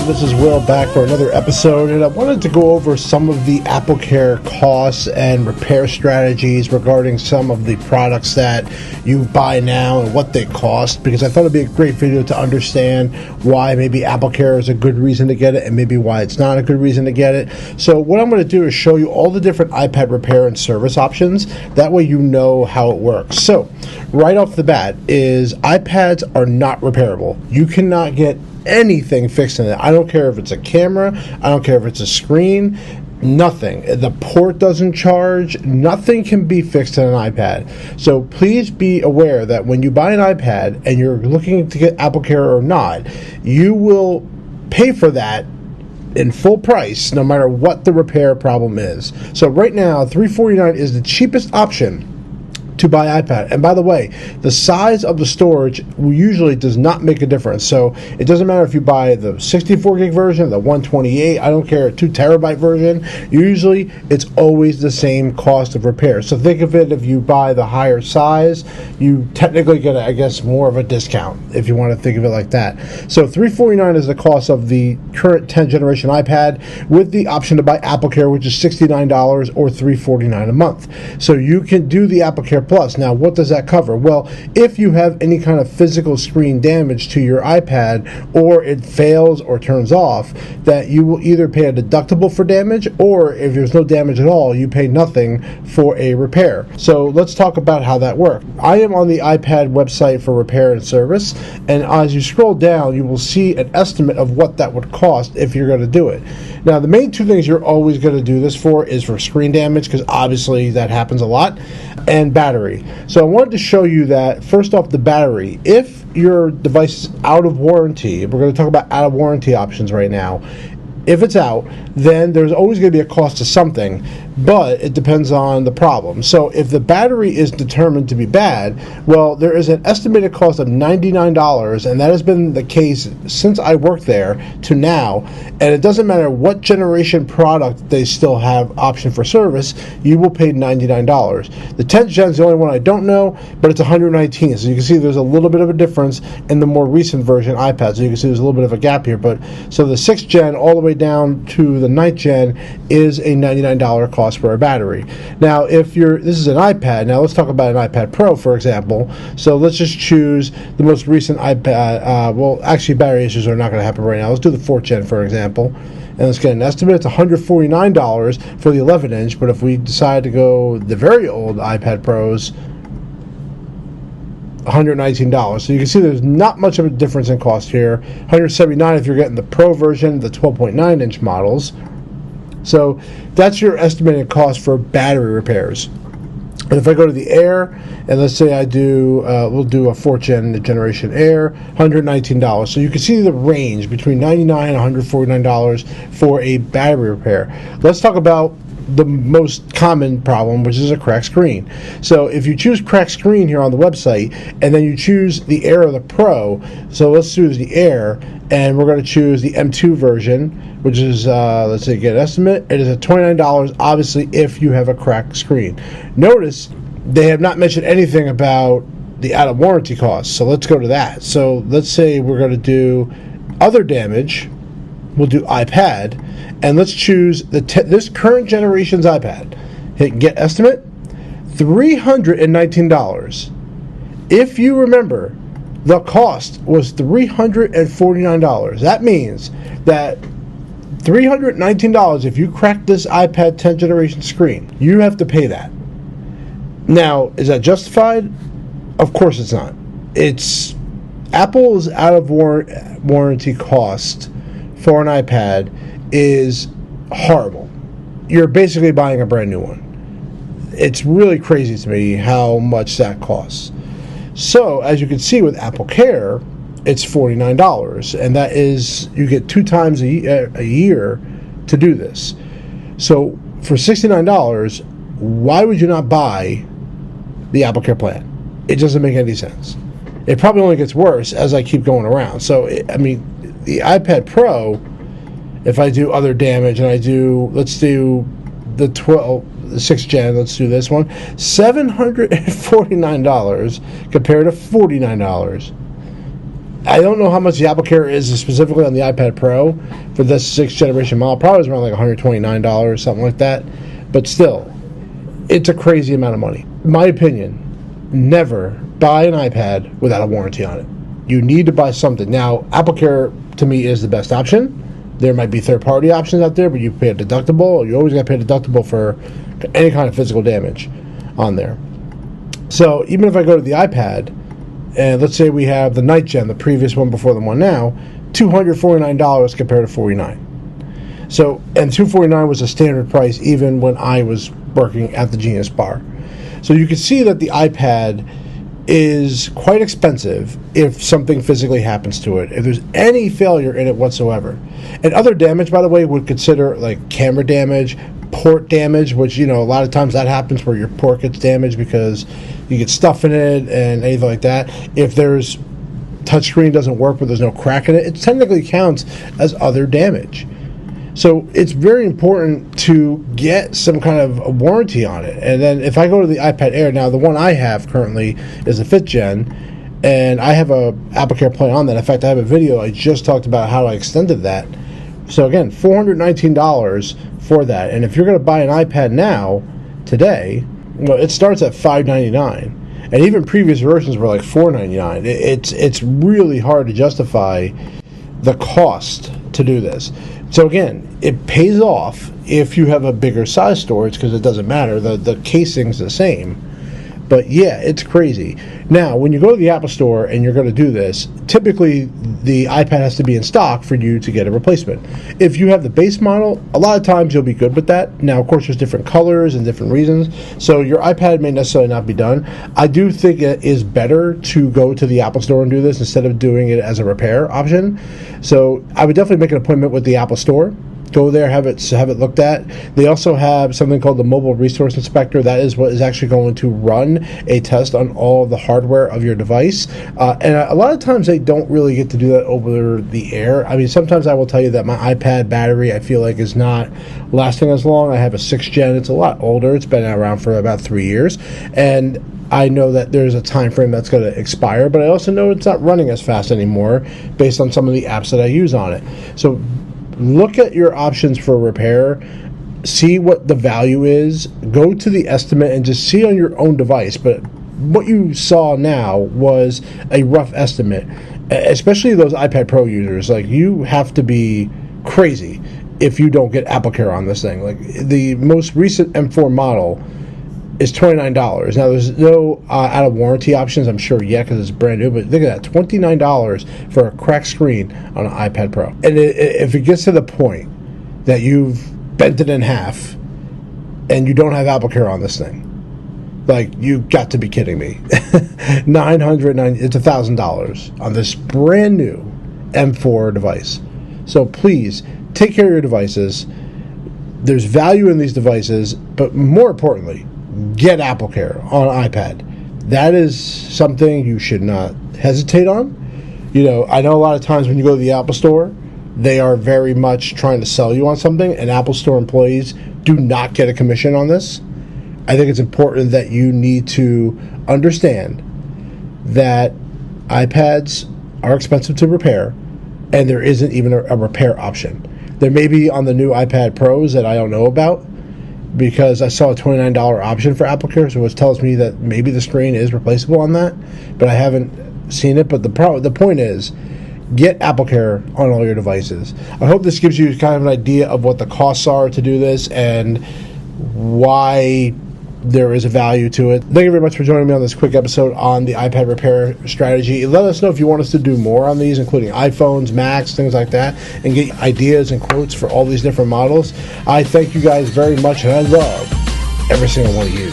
This is Will back for another episode, and I wanted to go over some of the AppleCare costs and repair strategies regarding some of the products that you buy now and what they cost, because I thought it'd be a great video to understand why maybe AppleCare is a good reason to get it and maybe why it's not a good reason to get it. So what I'm going to do is show you all the different iPad repair and service options. That way you know how it works. So right off the bat is iPads are not repairable. You cannot get anything fixed in it. I don't care if it's a camera, I don't care if it's a screen, nothing. The port doesn't charge, nothing can be fixed in an iPad. So please be aware that when you buy an iPad and you're looking to get AppleCare or not, you will pay for that in full price no matter what the repair problem is. So right now $349 is the cheapest option to buy iPad. And by the way, the size of the storage usually does not make a difference. So it doesn't matter if you buy the 64 gig version, the 128, I don't care, 2 terabyte version. Usually it's always the same cost of repair. So think of it, if you buy the higher size, you technically get, I guess, more of a discount if you want to think of it like that. So $349 is the cost of the current 10th generation iPad with the option to buy AppleCare, which is $69 or $349 a month. So you can do the AppleCare Plus. Now, what does that cover? Well, if you have any kind of physical screen damage to your iPad, or it fails or turns off, that you will either pay a deductible for damage, or if there's no damage at all, you pay nothing for a repair. So let's talk about how that works. I am on the iPad website for repair and service, and as you scroll down, you will see an estimate of what that would cost if you're going to do it. Now, the main two things you're always going to do this for is for screen damage, because obviously that happens a lot, and battery. So I wanted to show you that, first off, the battery. If your device is out of warranty, we're going to talk about out of warranty options right now. If it's out, then there's always going to be a cost to something, but it depends on the problem. So if the battery is determined to be bad, well, there is an estimated cost of $99, and that has been the case since I worked there to now, and it doesn't matter what generation product they still have option for service, you will pay $99. The 10th gen is the only one I don't know, but it's $119, so you can see there's a little bit of a difference in the more recent version iPad, so you can see there's a little bit of a gap here, but so the 6th gen all the way down to the 9th gen is a $99 cost for a battery. Now, if this is an iPad, now let's talk about an iPad Pro, for example. So let's just choose the most recent iPad. Well, actually, battery issues are not going to happen right now. Let's do the 4th gen, for example. And let's get an estimate. It's $149 for the 11-inch, but if we decide to go the very old iPad Pros, $119. So you can see there's not much of a difference in cost here. $179 if you're getting the Pro version, the 12.9-inch models. So that's your estimated cost for battery repairs. And if I go to the Air, and let's say I do, we'll do a 4th gen generation Air, $119. So you can see the range between $99 and $149 for a battery repair. Let's talk about the most common problem, which is a cracked screen. So if you choose cracked screen here on the website, and then you choose the Air or the Pro, so let's choose the Air, and we're going to choose the M2 version, which is, let's say, get an estimate. It is at $29, obviously, if you have a cracked screen. Notice they have not mentioned anything about the out of warranty costs, so let's go to that. So let's say we're going to do other damage. We'll do iPad, and let's choose this current generation's iPad. Hit get estimate, $319. If you remember, the cost was $349. That means that $319, if you crack this iPad 10th generation screen, you have to pay that. Now, is that justified? Of course it's not. It's Apple's out of warranty cost for an iPad is horrible. You're basically buying a brand new one. It's really crazy to me how much that costs. So, as you can see with AppleCare, it's $49, and that is, you get 2 times a year to do this. So, for $69, why would you not buy the AppleCare plan? It doesn't make any sense. It probably only gets worse as I keep going around. So, I mean, the iPad Pro, if I do other damage and I do, let's do the 6th gen, let's do this one, $749 compared to $49. I don't know how much the AppleCare is specifically on the iPad Pro for this 6th generation model. Probably was around like $129, something like that. But still, it's a crazy amount of money. In my opinion, never buy an iPad without a warranty on it. You need to buy something. Now, AppleCare, to me, is the best option. There might be third-party options out there, but you pay a deductible. You always got to pay a deductible for any kind of physical damage on there. So even if I go to the iPad, and let's say we have the Night Gen, the previous one before the one now, $249 compared to $49. So, and $249 was a standard price even when I was working at the Genius Bar. So you can see that the iPad is quite expensive if something physically happens to it, if there's any failure in it whatsoever. And other damage, by the way, would consider like camera damage, port damage, which, you know, a lot of times that happens where your port gets damaged because you get stuff in it and anything like that. If there's touchscreen doesn't work but there's no crack in it, it technically counts as other damage. So it's very important to get some kind of a warranty on it. And then if I go to the iPad Air, now the one I have currently is the 5th gen, and I have a AppleCare Play on that. In fact, I have a video I just talked about how I extended that. So again, $419 for that. And if you're going to buy an iPad now, today, well, it starts at $599. And even previous versions were like $499. It's really hard to justify the cost to do this. So again, it pays off if you have a bigger size storage because it doesn't matter. The casing's the same. But yeah, it's crazy. Now, when you go to the Apple Store and you're going to do this, typically the iPad has to be in stock for you to get a replacement. If you have the base model, a lot of times you'll be good with that. Now, of course, there's different colors and different reasons, so your iPad may necessarily not be done. I do think it is better to go to the Apple Store and do this instead of doing it as a repair option. So I would definitely make an appointment with the Apple Store. Go there, have it looked at. They also have something called the Mobile Resource Inspector. That is what is actually going to run a test on all of the hardware of your device. And a lot of times they don't really get to do that over the air. I mean, sometimes I will tell you that my iPad battery, I feel like, is not lasting as long. I have a 6th gen. It's a lot older. It's been around for about 3 years. And I know that there's a time frame that's going to expire, but I also know it's not running as fast anymore based on some of the apps that I use on it. So look at your options for repair, see what the value is, go to the estimate and just see on your own device. But what you saw now was a rough estimate, especially those iPad Pro users. Like, you have to be crazy if you don't get AppleCare on this thing. Like, the most recent M4 model is $29. Now, there's no out of warranty options, I'm sure, yet, because it's brand new, but think of that, $29 for a cracked screen on an iPad Pro. And if it gets to the point that you've bent it in half and you don't have AppleCare on this thing, like, you got to be kidding me. It's $1,000 on this brand new M4 device. So please, take care of your devices. There's value in these devices, but more importantly, get AppleCare on iPad. That is something you should not hesitate on. You know, I know a lot of times when you go to the Apple Store, they are very much trying to sell you on something, and Apple Store employees do not get a commission on this. I think it's important that you need to understand that iPads are expensive to repair, and there isn't even a repair option. There may be on the new iPad Pros that I don't know about, because I saw a $29 option for AppleCare, so it tells me that maybe the screen is replaceable on that, but I haven't seen it. But the point is, get AppleCare on all your devices. I hope this gives you kind of an idea of what the costs are to do this and why there is a value to it. Thank you very much for joining me on this quick episode on the iPad repair strategy. Let us know if you want us to do more on these, including iPhones, Macs, things like that, and get ideas and quotes for all these different models. I thank you guys very much, and I love every single one of you.